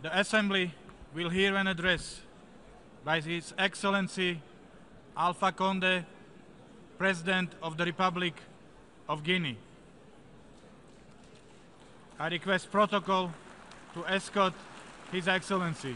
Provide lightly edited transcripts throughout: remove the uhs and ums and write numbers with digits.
The Assembly will hear an address by His Excellency Alpha Condé, President of the Republic of Guinea. I request protocol to escort His Excellency.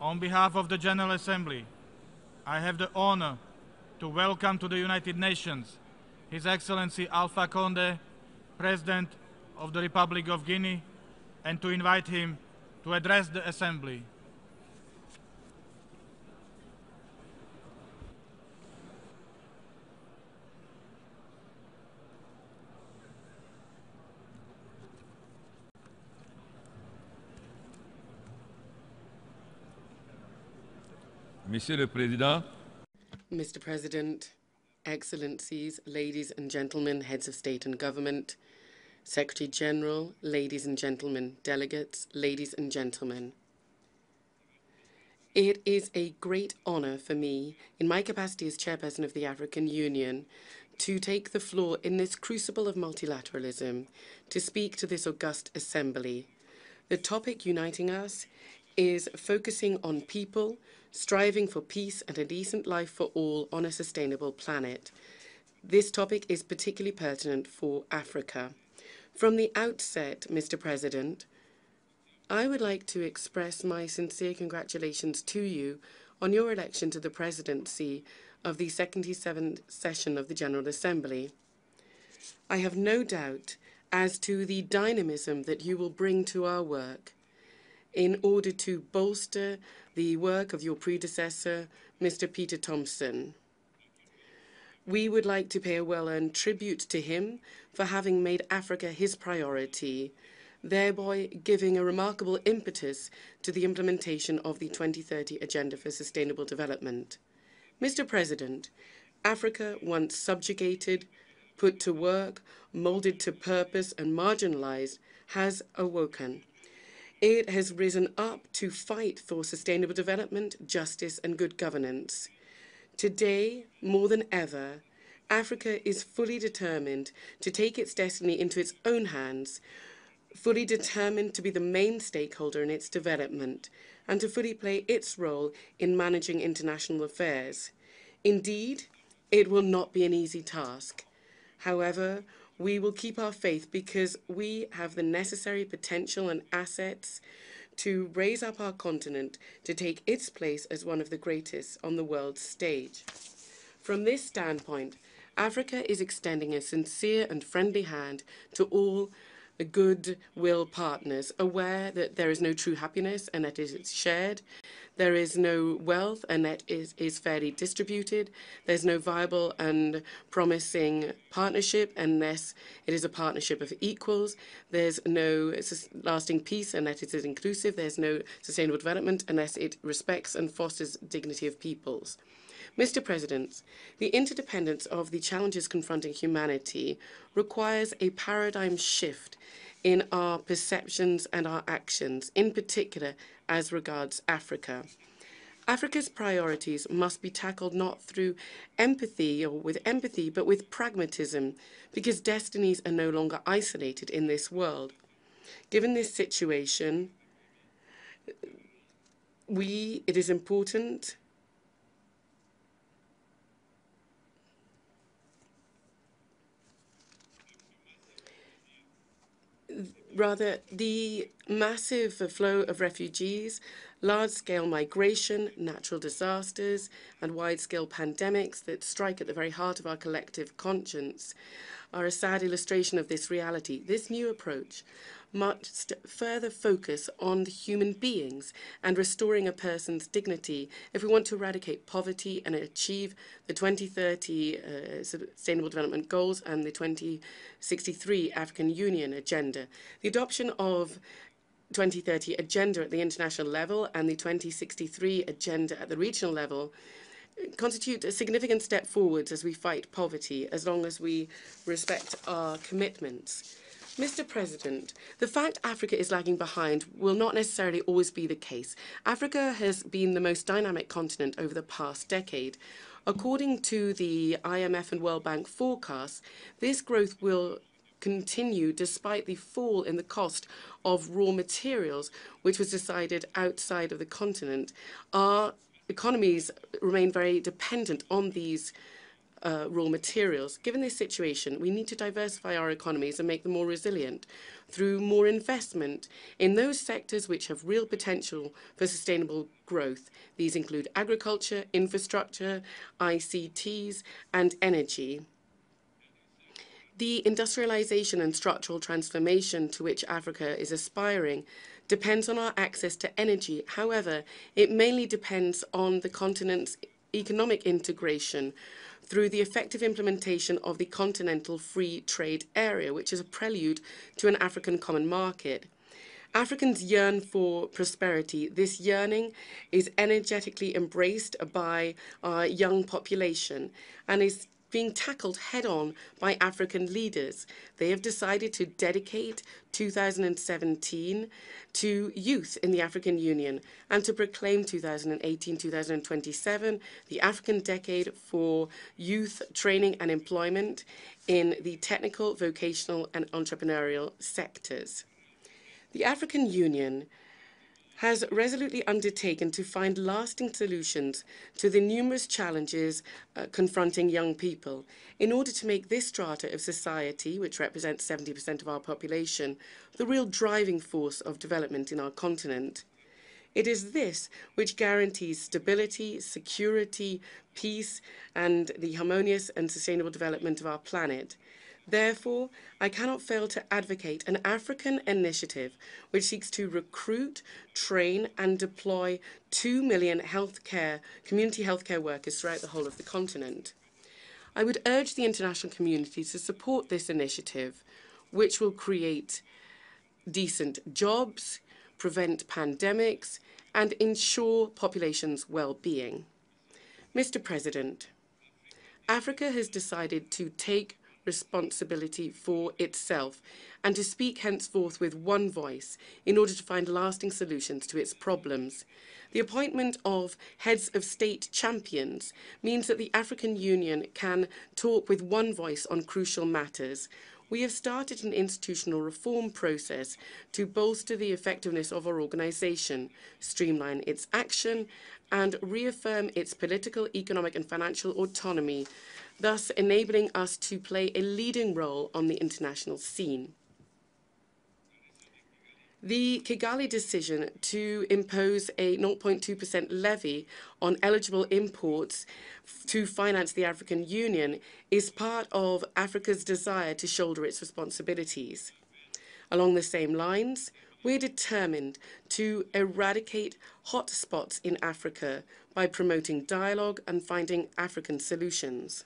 On behalf of the General Assembly, I have the honor to welcome to the United Nations His Excellency Alpha Condé, President of the Republic of Guinea, and to invite him to address the Assembly. Monsieur le Président, Mr. President, Excellencies, ladies and gentlemen, heads of state and government, Secretary General, ladies and gentlemen, delegates, ladies and gentlemen. It is a great honor for me, in my capacity as Chairperson of the African Union, to take the floor in this crucible of multilateralism, to speak to this august assembly. The topic uniting us is focusing on people, striving for peace and a decent life for all on a sustainable planet. This topic is particularly pertinent for Africa. From the outset, Mr. President, I would like to express my sincere congratulations to you on your election to the presidency of the 77th session of the General Assembly. I have no doubt as to the dynamism that you will bring to our work in order to bolster the work of your predecessor, Mr. Peter Thompson. We would like to pay a well-earned tribute to him for having made Africa his priority, thereby giving a remarkable impetus to the implementation of the 2030 Agenda for Sustainable Development. Mr. President, Africa, once subjugated, put to work, molded to purpose, and marginalized, has awoken. It has risen up to fight for sustainable development, justice, and good governance. Today, more than ever, Africa is fully determined to take its destiny into its own hands, fully determined to be the main stakeholder in its development, and to fully play its role in managing international affairs. Indeed, it will not be an easy task. However, we will keep our faith because we have the necessary potential and assets to raise up our continent to take its place as one of the greatest on the world stage. From this standpoint, Africa is extending a sincere and friendly hand to all goodwill partners, aware that there is no true happiness and that it is shared. There is no wealth and that is fairly distributed. There's no viable and promising partnership unless it is a partnership of equals. There's no lasting peace unless it is inclusive. There's no sustainable development unless it respects and fosters dignity of peoples. Mr. President, the interdependence of the challenges confronting humanity requires a paradigm shift in our perceptions and our actions, in particular as regards Africa. Africa's priorities must be tackled not through empathy or with empathy, but with pragmatism, because destinies are no longer isolated in this world. Given this situation, it is important the massive flow of refugees, large-scale migration, natural disasters, and wide-scale pandemics that strike at the very heart of our collective conscience are a sad illustration of this reality. This new approach must further focus on the human beings and restoring a person's dignity if we want to eradicate poverty and achieve the 2030 Sustainable Development Goals and the 2063 African Union Agenda. The adoption of 2030 Agenda at the international level and the 2063 Agenda at the regional level constitute a significant step forwards as we fight poverty, as long as we respect our commitments. Mr. President, the fact Africa is lagging behind will not necessarily always be the case. Africa has been the most dynamic continent over the past decade. According to the IMF and World Bank forecasts, this growth will continue despite the fall in the cost of raw materials, which was decided outside of the continent. Our economies remain very dependent on these raw materials. Given this situation, we need to diversify our economies and make them more resilient through more investment in those sectors which have real potential for sustainable growth. These include agriculture, infrastructure, ICTs, and energy. The industrialization and structural transformation to which Africa is aspiring depends on our access to energy. However, it mainly depends on the continent's economic integration through the effective implementation of the Continental Free Trade Area, which is a prelude to an African common market. Africans yearn for prosperity. This yearning is energetically embraced by our young population and is being tackled head-on by African leaders. They have decided to dedicate 2017 to youth in the African Union and to proclaim 2018-2027 the African Decade for Youth Training and Employment in the technical, vocational, and entrepreneurial sectors. The African Union has resolutely undertaken to find lasting solutions to the numerous challenges confronting young people in order to make this strata of society, which represents 70% of our population, the real driving force of development in our continent. It is this which guarantees stability, security, peace, and the harmonious and sustainable development of our planet. Therefore, I cannot fail to advocate an African initiative which seeks to recruit, train, and deploy 2 million community healthcare workers throughout the whole of the continent. I would urge the international community to support this initiative, which will create decent jobs, prevent pandemics, and ensure populations' well-being. Mr. President, Africa has decided to take responsibility for itself and to speak henceforth with one voice in order to find lasting solutions to its problems. The appointment of heads of state champions means that the African Union can talk with one voice on crucial matters. We have started an institutional reform process to bolster the effectiveness of our organization, streamline its action, and reaffirm its political, economic, and financial autonomy, thus enabling us to play a leading role on the international scene. The Kigali decision to impose a 0.2% levy on eligible imports to finance the African Union is part of Africa's desire to shoulder its responsibilities. Along the same lines, we're determined to eradicate hotspots in Africa by promoting dialogue and finding African solutions.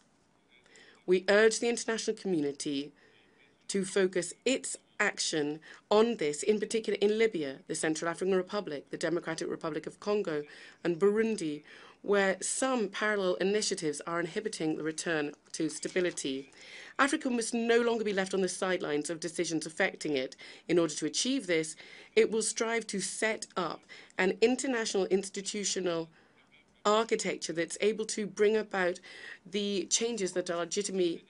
We urge the international community to focus its action on this, in particular in Libya, the Central African Republic, the Democratic Republic of Congo, and Burundi, where some parallel initiatives are inhibiting the return to stability. Africa must no longer be left on the sidelines of decisions affecting it. In order to achieve this, it will strive to set up an international institutional architecture that's able to bring about the changes that are legitimately,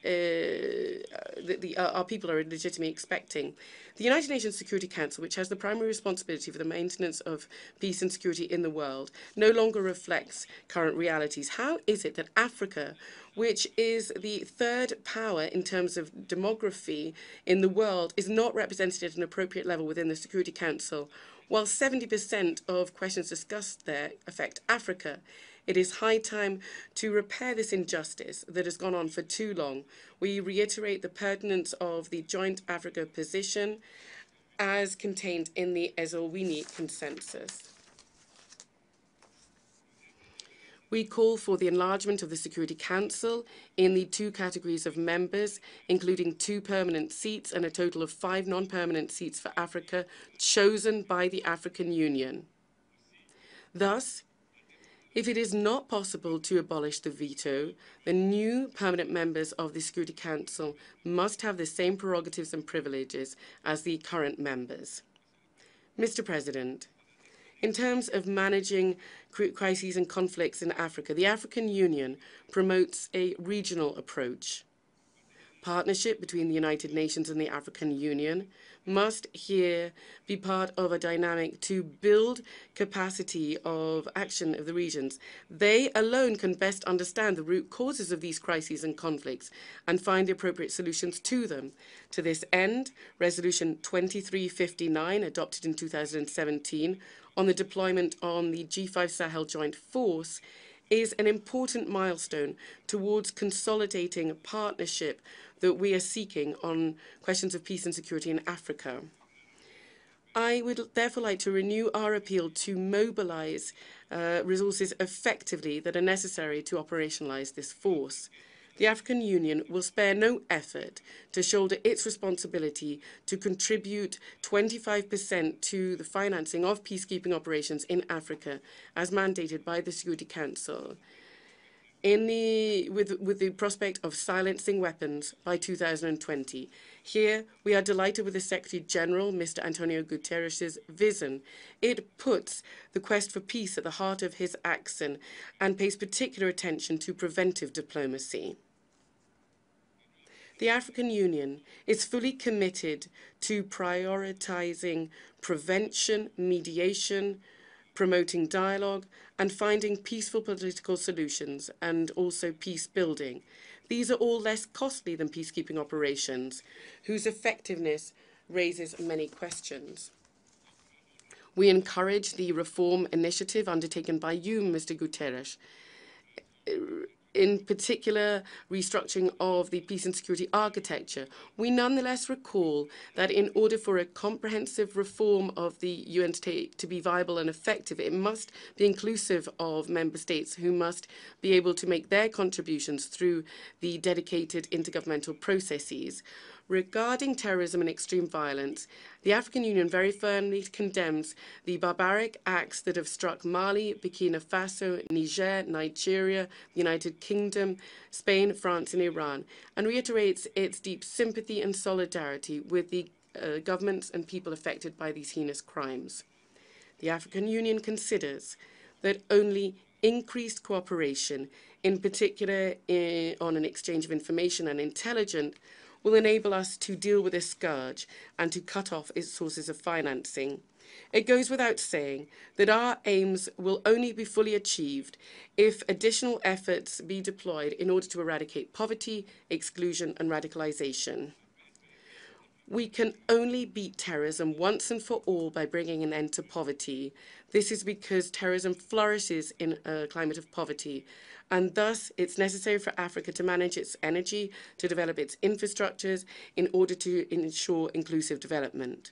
our people are legitimately expecting. The United Nations Security Council, which has the primary responsibility for the maintenance of peace and security in the world, no longer reflects current realities. How is it that Africa, which is the third power in terms of demography in the world, is not represented at an appropriate level within the Security Council? While 70% of questions discussed there affect Africa, it is high time to repair this injustice that has gone on for too long. We reiterate the pertinence of the Joint Africa position as contained in the Eswatini Consensus. We call for the enlargement of the Security Council in the 2 categories of members, including 2 permanent seats and a total of 5 non-permanent seats for Africa, chosen by the African Union. Thus, if it is not possible to abolish the veto, the new permanent members of the Security Council must have the same prerogatives and privileges as the current members. Mr. President, in terms of managing crises and conflicts in Africa, the African Union promotes a regional approach. Partnership between the United Nations and the African Union must here be part of a dynamic to build capacity of action of the regions. They alone can best understand the root causes of these crises and conflicts and find the appropriate solutions to them. To this end, Resolution 2359, adopted in 2017, on the deployment on the G5 Sahel Joint Force, is an important milestone towards consolidating partnership that we are seeking on questions of peace and security in Africa. I would therefore like to renew our appeal to mobilize resources effectively that are necessary to operationalize this force. The African Union will spare no effort to shoulder its responsibility to contribute 25% to the financing of peacekeeping operations in Africa, as mandated by the Security Council, with the prospect of silencing weapons by 2020. Here, we are delighted with the Secretary General, Mr. Antonio Guterres' vision. It puts the quest for peace at the heart of his action and pays particular attention to preventive diplomacy. The African Union is fully committed to prioritizing prevention, mediation, promoting dialogue, and finding peaceful political solutions, and also peace building. These are all less costly than peacekeeping operations, whose effectiveness raises many questions. We encourage the reform initiative undertaken by you, Mr. Guterres, in particular restructuring of the peace and security architecture. We nonetheless recall that in order for a comprehensive reform of the UN to be viable and effective, it must be inclusive of member states who must be able to make their contributions through the dedicated intergovernmental processes. Regarding terrorism and extreme violence, the African Union very firmly condemns the barbaric acts that have struck Mali, Burkina Faso, Niger, Nigeria, the United Kingdom, Spain, France, and Iran, and reiterates its deep sympathy and solidarity with the governments and people affected by these heinous crimes. The African Union considers that only increased cooperation, in particular on an exchange of information and intelligence, will enable us to deal with this scourge and to cut off its sources of financing. It goes without saying that our aims will only be fully achieved if additional efforts be deployed in order to eradicate poverty, exclusion, and radicalization. We can only beat terrorism once and for all by bringing an end to poverty. This is because terrorism flourishes in a climate of poverty, and thus it's necessary for Africa to manage its energy, to develop its infrastructures in order to ensure inclusive development.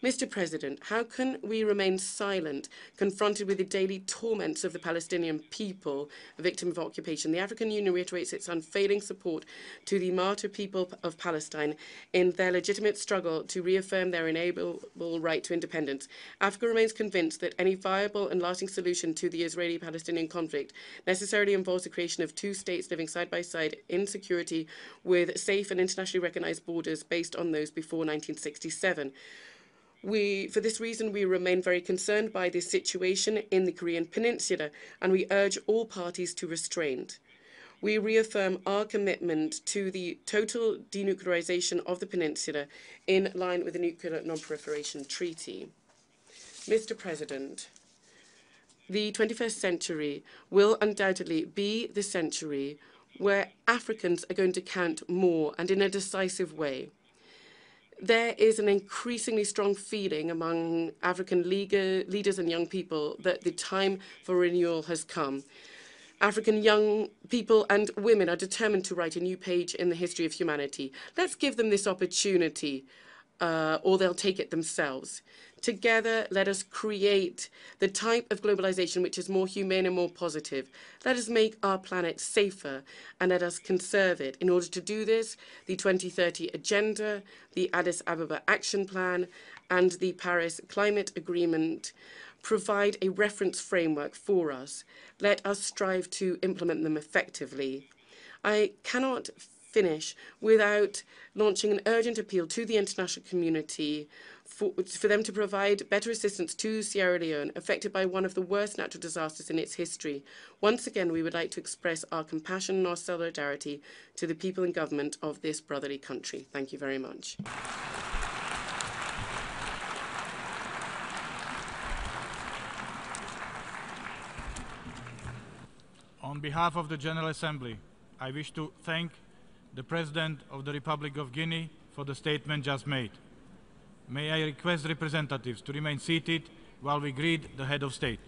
Mr. President, how can we remain silent, confronted with the daily torments of the Palestinian people, a victim of occupation? The African Union reiterates its unfailing support to the martyr people of Palestine in their legitimate struggle to reaffirm their inalienable right to independence. Africa remains convinced that any viable and lasting solution to the Israeli-Palestinian conflict necessarily involves the creation of two states living side by side in security with safe and internationally recognized borders based on those before 1967. For this reason, we remain very concerned by this situation in the Korean Peninsula, and we urge all parties to restraint. We reaffirm our commitment to the total denuclearization of the peninsula in line with the Nuclear Non-Proliferation Treaty. Mr. President, the 21st century will undoubtedly be the century where Africans are going to count more and in a decisive way. There is an increasingly strong feeling among African leaders and young people that the time for renewal has come. African young people and women are determined to write a new page in the history of humanity. Let's give them this opportunity, or they'll take it themselves. Together, let us create the type of globalization which is more humane and more positive. Let us make our planet safer and let us conserve it. In order to do this, the 2030 Agenda, the Addis Ababa Action Plan, and the Paris Climate Agreement provide a reference framework for us. Let us strive to implement them effectively. I cannot finish without launching an urgent appeal to the international community for them to provide better assistance to Sierra Leone, affected by one of the worst natural disasters in its history. Once again, we would like to express our compassion and our solidarity to the people and government of this brotherly country. Thank you very much. On behalf of the General Assembly, I wish to thank the President of the Republic of Guinea for the statement just made. May I request representatives to remain seated while we greet the Head of State.